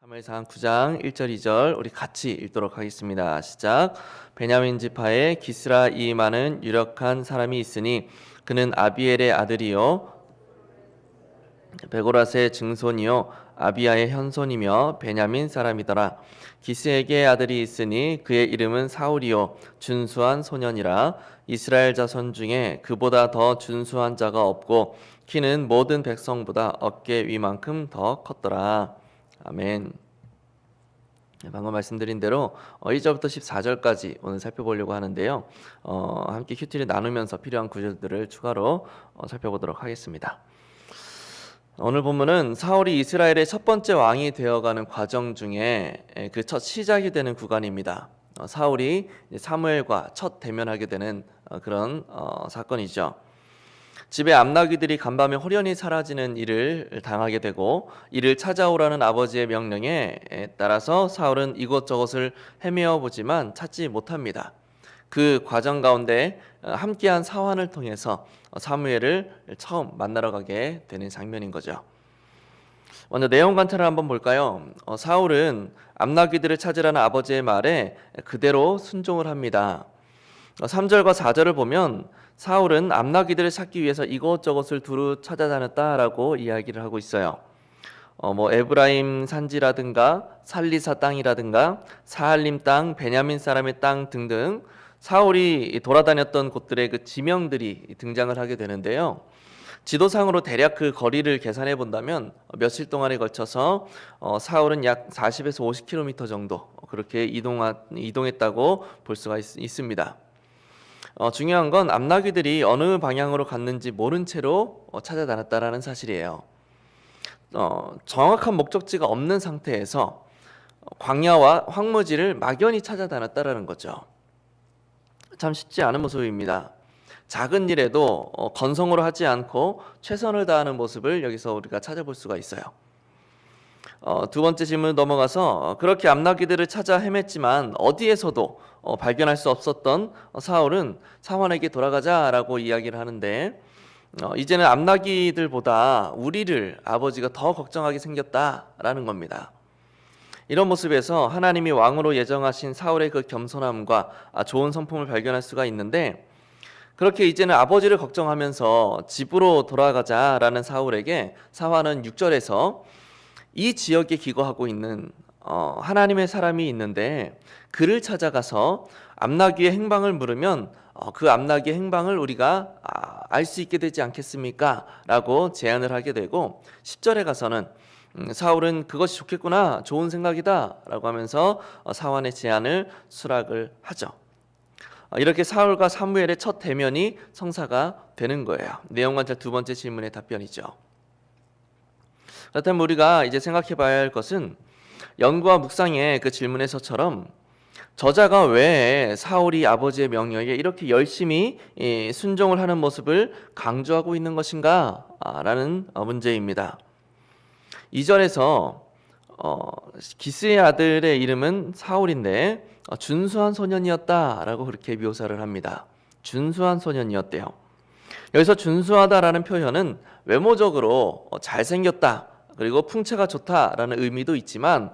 사무엘상 9장 1절 2절 우리 같이 읽도록 하겠습니다. 시작. 베냐민 지파에 기스라이마는 유력한 사람이 있으니 그는 아비엘의 아들이요 베고라스의 증손이요 아비야의 현손이며 베냐민 사람이더라. 기스에게 아들이 있으니 그의 이름은 사울이요 준수한 소년이라. 이스라엘 자손 중에 그보다 더 준수한 자가 없고 키는 모든 백성보다 어깨 위만큼 더 컸더라. 아멘. 방금 말씀드린 대로 1절부터 14절까지 오늘 살펴보려고 하는데요. 함께 큐티를 나누면서 필요한 구절들을 추가로 살펴보도록 하겠습니다. 오늘 본문은 사울이 이스라엘의 첫 번째 왕이 되어가는 과정 중에 그 첫 시작이 되는 구간입니다. 사울이 사무엘과 첫 대면하게 되는 그런 사건이죠. 집에 암나귀들이 간밤에 홀연히 사라지는 일을 당하게 되고 이를 찾아오라는 아버지의 명령에 따라서 사울은 이곳저곳을 헤매어 보지만 찾지 못합니다. 그 과정 가운데 함께한 사환을 통해서 사무엘을 처음 만나러 가게 되는 장면인 거죠. 먼저 내용 관찰을 한번 볼까요? 사울은 암나귀들을 찾으라는 아버지의 말에 그대로 순종을 합니다. 3절과 4절을 보면 사울은 암나귀들을 찾기 위해서 이곳저곳을 두루 찾아다녔다라고 이야기를 하고 있어요. 에브라임 산지라든가 살리사 땅이라든가 사할림 땅, 베냐민 사람의 땅 등등 사울이 돌아다녔던 곳들의 그 지명들이 등장을 하게 되는데요. 지도상으로 대략 그 거리를 계산해 본다면 며칠 동안에 걸쳐서 사울은 약 40에서 50km 정도 그렇게 이동했다고 볼 수가 있습니다. 중요한 건 암나귀들이 어느 방향으로 갔는지 모른 채로 찾아다녔다라는 사실이에요. 정확한 목적지가 없는 상태에서 광야와 황무지를 막연히 찾아다녔다라는 거죠. 참 쉽지 않은 모습입니다. 작은 일에도 건성으로 하지 않고 최선을 다하는 모습을 여기서 우리가 찾아볼 수가 있어요. 두 번째 질문 넘어가서 그렇게 암나귀들을 찾아 헤맸지만 어디에서도 발견할 수 없었던 사울은 사환에게 돌아가자라고 이야기를 하는데 이제는 암나귀들보다 우리를 아버지가 더 걱정하게 생겼다라는 겁니다. 이런 모습에서 하나님이 왕으로 예정하신 사울의 그 겸손함과 좋은 성품을 발견할 수가 있는데 그렇게 이제는 아버지를 걱정하면서 집으로 돌아가자라는 사울에게 사환은 6절에서 이 지역에 기거하고 있는 하나님의 사람이 있는데 그를 찾아가서 암나귀의 행방을 물으면 그 암나귀의 행방을 우리가 알 수 있게 되지 않겠습니까? 라고 제안을 하게 되고 10절에 가서는 사울은 그것이 좋겠구나, 좋은 생각이다 라고 하면서 사환의 제안을 수락을 하죠. 이렇게 사울과 사무엘의 첫 대면이 성사가 되는 거예요. 내용 관찰 두 번째 질문의 답변이죠. 그렇다면 우리가 이제 생각해 봐야 할 것은 연구와 묵상의 그 질문에서처럼 저자가 왜 사울이 아버지의 명령에 이렇게 열심히 순종을 하는 모습을 강조하고 있는 것인가? 라는 문제입니다. 2절에서 기스의 아들의 이름은 사울인데 준수한 소년이었다라고 그렇게 묘사를 합니다. 준수한 소년이었대요. 여기서 준수하다라는 표현은 외모적으로 잘생겼다 그리고 풍채가 좋다라는 의미도 있지만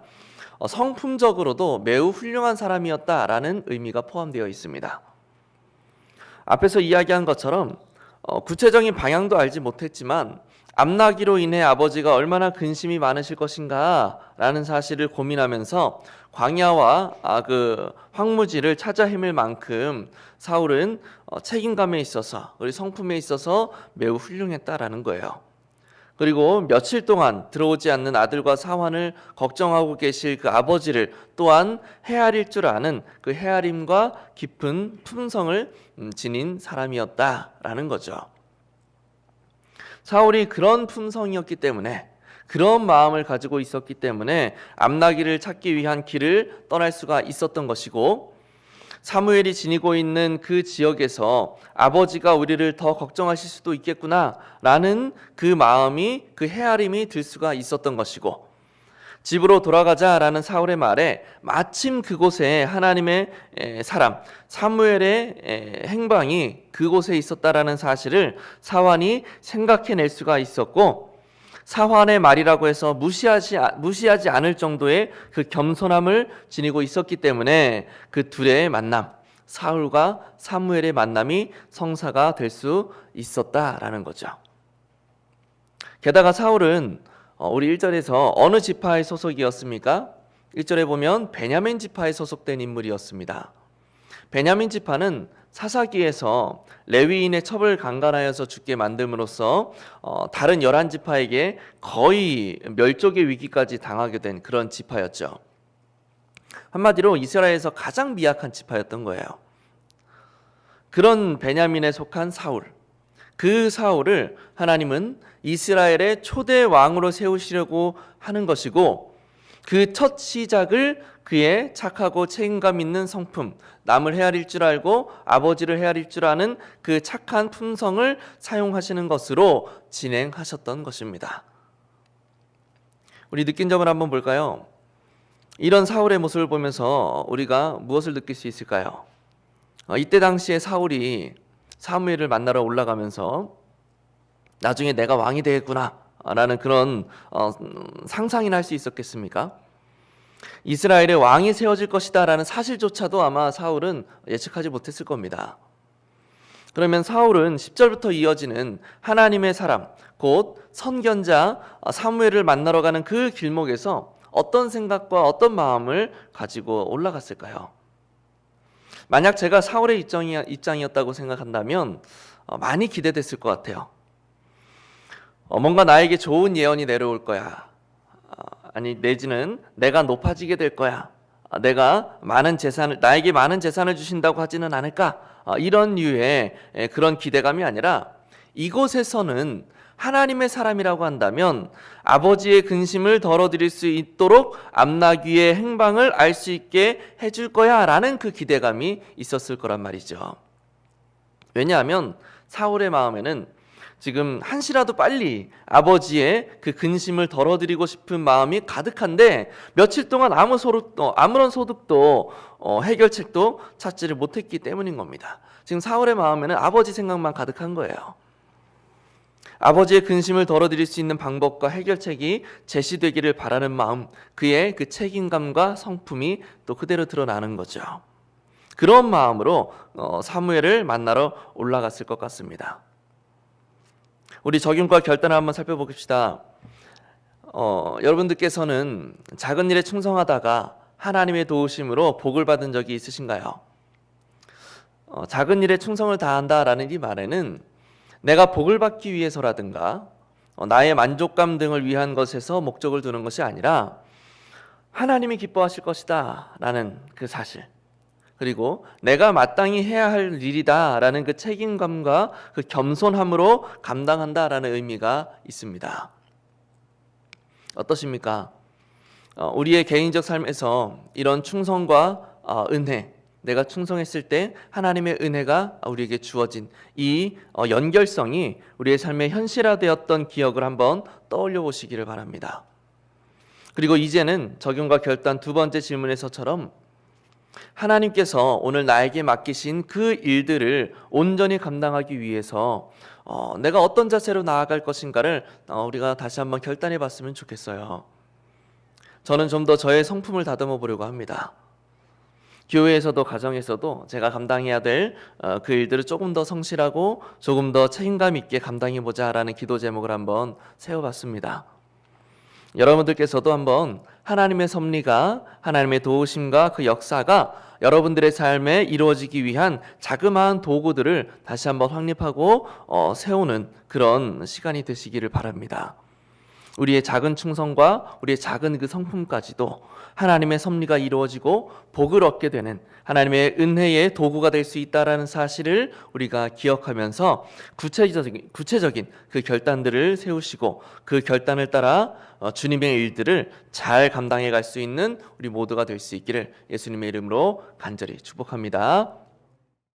성품적으로도 매우 훌륭한 사람이었다라는 의미가 포함되어 있습니다. 앞에서 이야기한 것처럼 구체적인 방향도 알지 못했지만 암나귀로 인해 아버지가 얼마나 근심이 많으실 것인가 라는 사실을 고민하면서 광야와 그 황무지를 찾아 헤맬 만큼 사울은 책임감에 있어서 그리고 성품에 있어서 매우 훌륭했다라는 거예요. 그리고 며칠 동안 들어오지 않는 아들과 사환을 걱정하고 계실 그 아버지를 또한 헤아릴 줄 아는 그 헤아림과 깊은 품성을 지닌 사람이었다라는 거죠. 사울이 그런 품성이었기 때문에 그런 마음을 가지고 있었기 때문에 암나귀를 찾기 위한 길을 떠날 수가 있었던 것이고 사무엘이 지니고 있는 그 지역에서 아버지가 우리를 더 걱정하실 수도 있겠구나라는 그 마음이 그 헤아림이 들 수가 있었던 것이고 집으로 돌아가자라는 사울의 말에 마침 그곳에 하나님의 사람 사무엘의 행방이 그곳에 있었다라는 사실을 사환이 생각해낼 수가 있었고 사환의 말이라고 해서 무시하지 않을 정도의 그 겸손함을 지니고 있었기 때문에 그 둘의 만남, 사울과 사무엘의 만남이 성사가 될 수 있었다라는 거죠. 게다가 사울은 우리 1절에서 어느 지파의 소속이었습니까? 1절에 보면 베냐민 지파에 소속된 인물이었습니다. 베냐민 지파는 사사기에서 레위인의 첩을 강간하여서 죽게 만듦으로써 다른 11지파에게 거의 멸족의 위기까지 당하게 된 그런 지파였죠. 한마디로 이스라엘에서 가장 미약한 지파였던 거예요. 그런 베냐민에 속한 사울, 그 사울을 하나님은 이스라엘의 초대 왕으로 세우시려고 하는 것이고, 그 첫 시작을 그의 착하고 책임감 있는 성품, 남을 헤아릴 줄 알고 아버지를 헤아릴 줄 아는 그 착한 품성을 사용하시는 것으로 진행하셨던 것입니다. 우리 느낀 점을 한번 볼까요? 이런 사울의 모습을 보면서 우리가 무엇을 느낄 수 있을까요? 이때 당시에 사울이 사무엘을 만나러 올라가면서 나중에 내가 왕이 되겠구나 라는 그런 상상이나 할 수 있었겠습니까? 이스라엘의 왕이 세워질 것이다 라는 사실조차도 아마 사울은 예측하지 못했을 겁니다. 그러면 사울은 10절부터 이어지는 하나님의 사람, 곧 선견자 사무엘을 만나러 가는 그 길목에서 어떤 생각과 어떤 마음을 가지고 올라갔을까요? 만약 제가 사울의 입장이었다고 생각한다면 많이 기대됐을 것 같아요. 뭔가 나에게 좋은 예언이 내려올 거야. 아니 내지는 내가 높아지게 될 거야. 나에게 많은 재산을 주신다고 하지는 않을까? 이런 류의 그런 기대감이 아니라, 이곳에서는 하나님의 사람이라고 한다면 아버지의 근심을 덜어드릴 수 있도록 암나귀의 행방을 알 수 있게 해줄 거야 라는 그 기대감이 있었을 거란 말이죠. 왜냐하면 사울의 마음에는 지금 한시라도 빨리 아버지의 그 근심을 덜어드리고 싶은 마음이 가득한데, 며칠 동안 아무런 소득도 해결책도 찾지를 못했기 때문인 겁니다. 지금 사울의 마음에는 아버지 생각만 가득한 거예요. 아버지의 근심을 덜어드릴 수 있는 방법과 해결책이 제시되기를 바라는 마음, 그의 그 책임감과 성품이 또 그대로 드러나는 거죠. 그런 마음으로 사무엘을 만나러 올라갔을 것 같습니다. 우리 적용과 결단을 한번 살펴봅시다. 여러분들께서는 작은 일에 충성하다가 하나님의 도우심으로 복을 받은 적이 있으신가요? 작은 일에 충성을 다한다라는 이 말에는 내가 복을 받기 위해서라든가 나의 만족감 등을 위한 것에서 목적을 두는 것이 아니라 하나님이 기뻐하실 것이다 라는 그 사실, 그리고 내가 마땅히 해야 할 일이다 라는 그 책임감과 그 겸손함으로 감당한다 라는 의미가 있습니다. 어떠십니까? 우리의 개인적 삶에서 이런 충성과 은혜, 내가 충성했을 때 하나님의 은혜가 우리에게 주어진 이 연결성이 우리의 삶에 현실화되었던 기억을 한번 떠올려 보시기를 바랍니다. 그리고 이제는 적용과 결단 두 번째 질문에서처럼 하나님께서 오늘 나에게 맡기신 그 일들을 온전히 감당하기 위해서 내가 어떤 자세로 나아갈 것인가를 우리가 다시 한번 결단해 봤으면 좋겠어요. 저는 좀 더 저의 성품을 다듬어 보려고 합니다. 교회에서도 가정에서도 제가 감당해야 될 그 일들을 조금 더 성실하고 조금 더 책임감 있게 감당해 보자라는 기도 제목을 한번 세워봤습니다. 여러분들께서도 한번 하나님의 섭리가, 하나님의 도우심과 그 역사가 여러분들의 삶에 이루어지기 위한 자그마한 도구들을 다시 한번 확립하고 세우는 그런 시간이 되시기를 바랍니다. 우리의 작은 충성과 우리의 작은 그 성품까지도 하나님의 섭리가 이루어지고 복을 얻게 되는 하나님의 은혜의 도구가 될 수 있다라는 사실을 우리가 기억하면서 구체적인 그 결단들을 세우시고 그 결단을 따라 주님의 일들을 잘 감당해 갈 수 있는 우리 모두가 될 수 있기를 예수님의 이름으로 간절히 축복합니다.